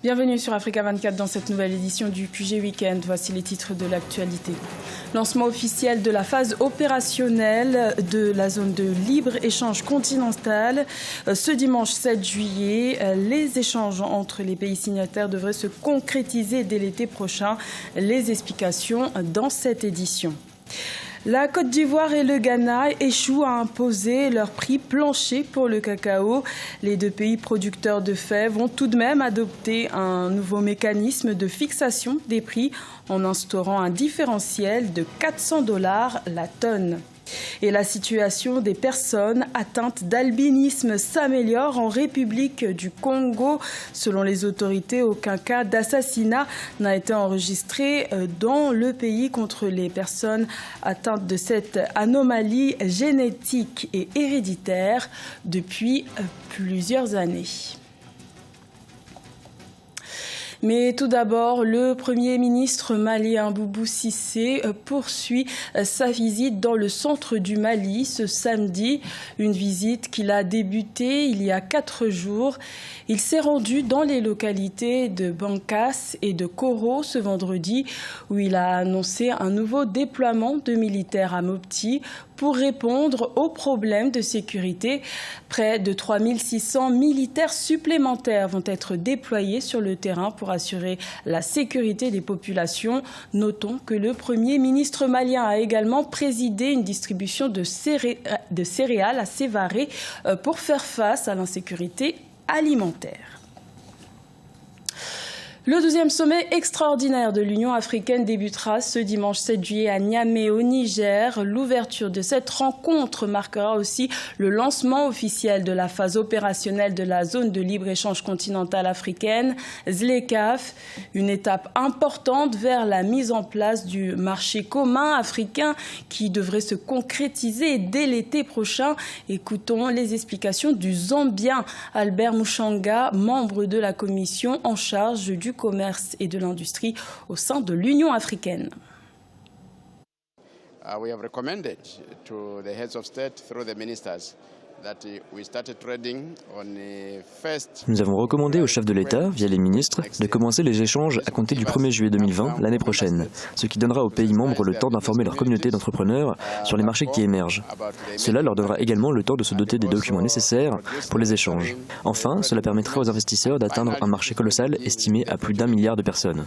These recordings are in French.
Bienvenue sur Africa 24 dans cette nouvelle édition du QG Weekend. Voici les titres de l'actualité. Lancement officiel de la phase opérationnelle de la zone de libre-échange continentale. Ce dimanche 7 juillet, les échanges entre les pays signataires devraient se concrétiser dès l'été prochain. Les explications dans cette édition. La Côte d'Ivoire et le Ghana échouent à imposer leur prix plancher pour le cacao. Les deux pays producteurs de fèves vont tout de même adopter un nouveau mécanisme de fixation des prix en instaurant un différentiel de $400 la tonne. Et la situation des personnes atteintes d'albinisme s'améliore en République du Congo. Selon les autorités, aucun cas d'assassinat n'a été enregistré dans le pays contre les personnes atteintes de cette anomalie génétique et héréditaire depuis plusieurs années. Mais tout d'abord, le Premier ministre malien Boubou Cissé poursuit sa visite dans le centre du Mali ce samedi. Une visite qu'il a débutée il y a 4 jours. Il s'est rendu dans les localités de Bankas et de Koro ce vendredi où il a annoncé un nouveau déploiement de militaires à Mopti pour répondre aux problèmes de sécurité. Près de 3600 militaires supplémentaires vont être déployés sur le terrain pour assurer la sécurité des populations. Notons que le Premier ministre malien a également présidé une distribution de céréales à Sévaré pour faire face à l'insécurité alimentaire. Le 12e sommet extraordinaire de l'Union africaine débutera ce dimanche 7 juillet à Niamey au Niger. L'ouverture de cette rencontre marquera aussi le lancement officiel de la phase opérationnelle de la zone de libre-échange continentale africaine, ZLECAf, une étape importante vers la mise en place du marché commun africain qui devrait se concrétiser dès l'été prochain. Écoutons les explications du Zambien Albert Muchanga, membre de la commission en charge du commerce et de l'industrie au sein de l'Union africaine. We have recommended to the heads of state through the ministers that we started trading on the first. Nous avons recommandé aux chefs de l'État, via les ministres, de commencer les échanges à compter du 1er juillet 2020, l'année prochaine, ce qui donnera aux pays membres le temps d'informer leur communauté d'entrepreneurs sur les marchés qui émergent. Cela leur donnera également le temps de se doter des documents nécessaires pour les échanges. Enfin, cela permettra aux investisseurs d'atteindre un marché colossal estimé à plus d'1 milliard de personnes.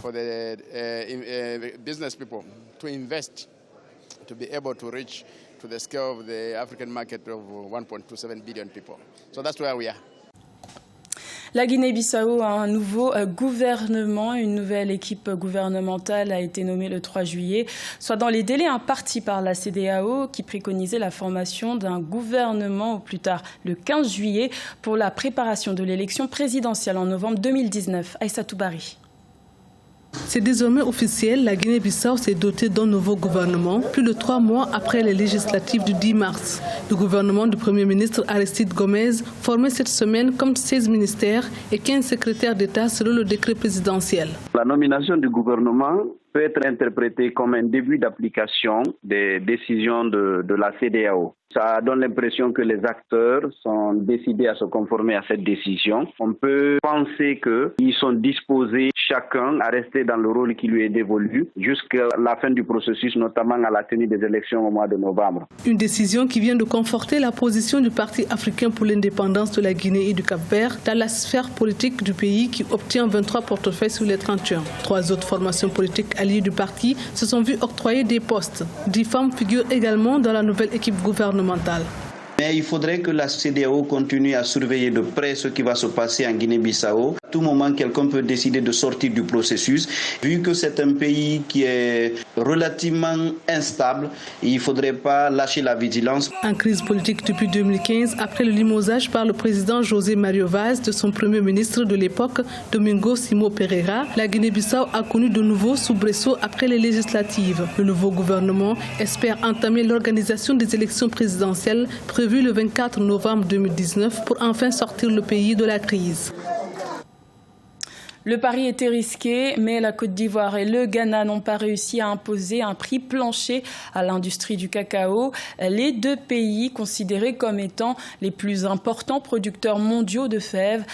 To be able to reach to the scale of the African market of 1.27 billion people. So that's where we are. La Guinée-Bissau a un nouveau gouvernement. Une nouvelle équipe gouvernementale a été nommée le 3 juillet, soit dans les délais impartis par la CEDEAO qui préconisait la formation d'un gouvernement au plus tard le 15 juillet pour la préparation de l'élection présidentielle en novembre 2019. Aïssatou Bari. C'est désormais officiel, la Guinée-Bissau s'est dotée d'un nouveau gouvernement, plus de 3 mois après les législatives du 10 mars. Le gouvernement du Premier ministre Aristide Gomez formait cette semaine comme 16 ministères et 15 secrétaires d'État selon le décret présidentiel. La nomination du gouvernement peut être interprétée comme un début d'application des décisions de la CEDEAO. Ça donne l'impression que les acteurs sont décidés à se conformer à cette décision. On peut penser qu'ils sont disposés chacun à rester dans le rôle qui lui est dévolu jusqu'à la fin du processus, notamment à la tenue des élections au mois de novembre. Une décision qui vient de conforter la position du Parti africain pour l'indépendance de la Guinée et du Cap-Vert dans la sphère politique du pays qui obtient 23 portefeuilles sur les 31. 3 autres formations politiques alliées du parti se sont vues octroyer des postes. 10 femmes figurent également dans la nouvelle équipe gouvernementale. Mais il faudrait que la CEDEAO continue à surveiller de près ce qui va se passer en Guinée-Bissau. À tout moment, quelqu'un peut décider de sortir du processus. Vu que c'est un pays qui est relativement instable, il ne faudrait pas lâcher la vigilance. En crise politique depuis 2015, après le limogeage par le président José Mario Vaz de son premier ministre de l'époque, Domingo Simão Pereira, la Guinée-Bissau a connu de nouveaux soubresauts après les législatives. Le nouveau gouvernement espère entamer l'organisation des élections présidentielles prévues le 24 novembre 2019 pour enfin sortir le pays de la crise. Le pari était risqué, mais la Côte d'Ivoire et le Ghana n'ont pas réussi à imposer un prix plancher à l'industrie du cacao. Les deux pays, considérés comme étant les plus importants producteurs mondiaux de fèves,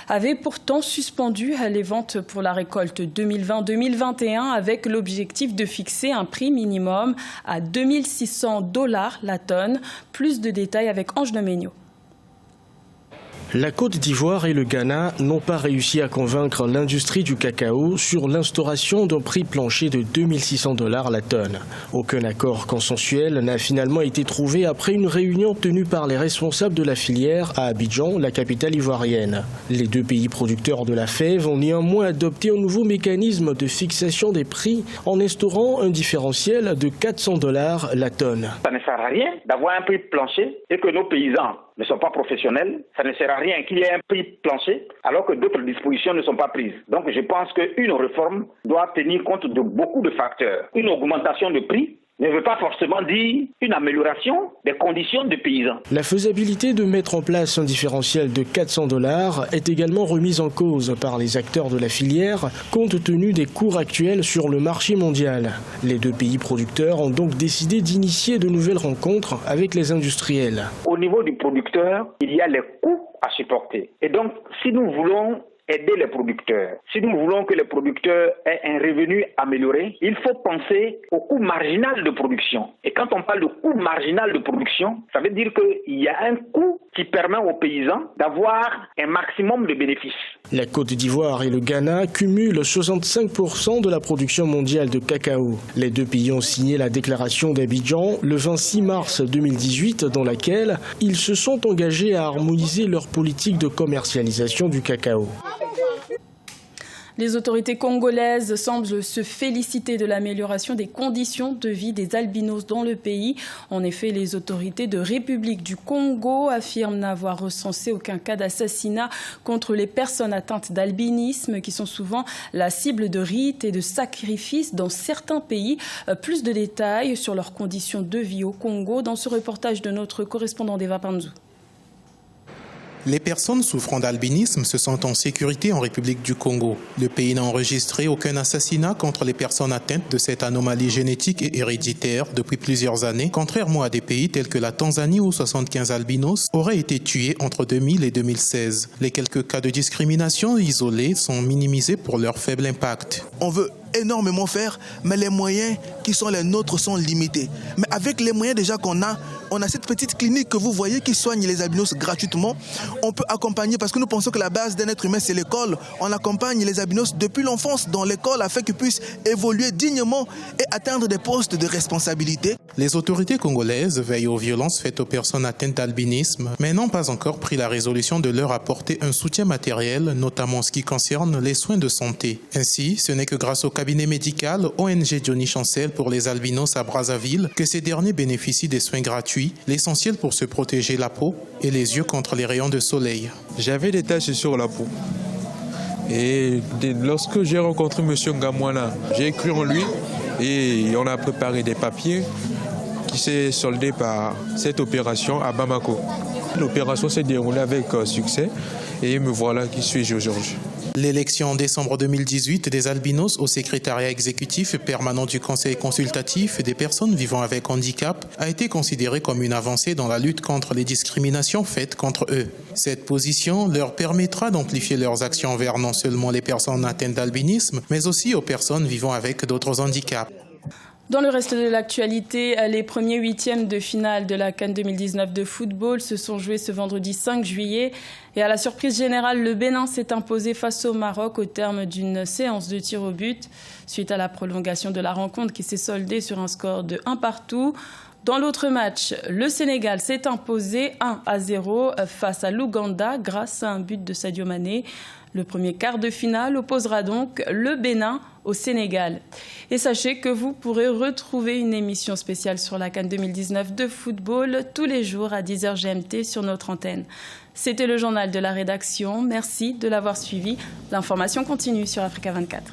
avaient pourtant suspendu les ventes pour la récolte 2020-2021 avec l'objectif de fixer un prix minimum à $2600 la tonne. Plus de détails avec Ange Doménio. La Côte d'Ivoire et le Ghana n'ont pas réussi à convaincre l'industrie du cacao sur l'instauration d'un prix plancher de $2600 la tonne. Aucun accord consensuel n'a finalement été trouvé après une réunion tenue par les responsables de la filière à Abidjan, la capitale ivoirienne. Les deux pays producteurs de la fève ont néanmoins adopté un nouveau mécanisme de fixation des prix en instaurant un différentiel de $400 la tonne. Ça ne sert à rien d'avoir un prix plancher et que nos paysans ne sont pas professionnels. Ça ne sert à rien qu'il y ait un prix plancher alors que d'autres dispositions ne sont pas prises. Donc je pense qu'une réforme doit tenir compte de beaucoup de facteurs. Une augmentation de prix ne veut pas forcément dire une amélioration des conditions des paysans. La faisabilité de mettre en place un différentiel de $400 est également remise en cause par les acteurs de la filière compte tenu des cours actuels sur le marché mondial. Les deux pays producteurs ont donc décidé d'initier de nouvelles rencontres avec les industriels. Au niveau du producteur, il y a les coûts à supporter. Et donc, si nous voulons aider les producteurs, si nous voulons que les producteurs aient un revenu amélioré, il faut penser au coût marginal de production. Et quand on parle de coût marginal de production, ça veut dire qu'il y a un coût qui permet aux paysans d'avoir un maximum de bénéfices. La Côte d'Ivoire et le Ghana cumulent 65% de la production mondiale de cacao. Les deux pays ont signé la déclaration d'Abidjan le 26 mars 2018 dans laquelle ils se sont engagés à harmoniser leur politique de commercialisation du cacao. Les autorités congolaises semblent se féliciter de l'amélioration des conditions de vie des albinos dans le pays. En effet, les autorités de République du Congo affirment n'avoir recensé aucun cas d'assassinat contre les personnes atteintes d'albinisme qui sont souvent la cible de rites et de sacrifices dans certains pays. Plus de détails sur leurs conditions de vie au Congo dans ce reportage de notre correspondant Deva Panzou. Les personnes souffrant d'albinisme se sentent en sécurité en République du Congo. Le pays n'a enregistré aucun assassinat contre les personnes atteintes de cette anomalie génétique et héréditaire depuis plusieurs années, contrairement à des pays tels que la Tanzanie où 75 albinos auraient été tués entre 2000 et 2016. Les quelques cas de discrimination isolés sont minimisés pour leur faible impact. On veut énormément faire, mais les moyens qui sont les nôtres sont limités. Mais avec les moyens déjà qu'on a, on a cette petite clinique que vous voyez qui soigne les albinos gratuitement. On peut accompagner, parce que nous pensons que la base d'un être humain, c'est l'école. On accompagne les albinos depuis l'enfance dans l'école afin qu'ils puissent évoluer dignement et atteindre des postes de responsabilité. Les autorités congolaises veillent aux violences faites aux personnes atteintes d'albinisme, mais n'ont pas encore pris la résolution de leur apporter un soutien matériel, notamment en ce qui concerne les soins de santé. Ainsi, ce n'est que grâce au cabinet médical ONG Johnny Chancel pour les albinos à Brazzaville que ces derniers bénéficient des soins gratuits, l'essentiel pour se protéger la peau et les yeux contre les rayons de soleil. J'avais des taches sur la peau. Et lorsque j'ai rencontré M. Ngamwana, j'ai cru en lui et on a préparé des papiers qui s'est soldé par cette opération à Bamako. L'opération s'est déroulée avec succès et me voilà qui suis-je aujourd'hui. L'élection en décembre 2018 des albinos au secrétariat exécutif permanent du Conseil consultatif des personnes vivant avec handicap a été considérée comme une avancée dans la lutte contre les discriminations faites contre eux. Cette position leur permettra d'amplifier leurs actions envers non seulement les personnes atteintes d'albinisme, mais aussi aux personnes vivant avec d'autres handicaps. Dans le reste de l'actualité, les premiers huitièmes de finale de la CAN 2019 de football se sont joués ce vendredi 5 juillet. Et à la surprise générale, le Bénin s'est imposé face au Maroc au terme d'une séance de tir au but, suite à la prolongation de la rencontre qui s'est soldée sur un score de 1-1. Dans l'autre match, le Sénégal s'est imposé 1-0 face à l'Ouganda grâce à un but de Sadio Mané. Le premier quart de finale opposera donc le Bénin au Sénégal. Et sachez que vous pourrez retrouver une émission spéciale sur la CAN 2019 de football tous les jours à 10h GMT sur notre antenne. C'était le journal de la rédaction. Merci de l'avoir suivi. L'information continue sur Africa 24.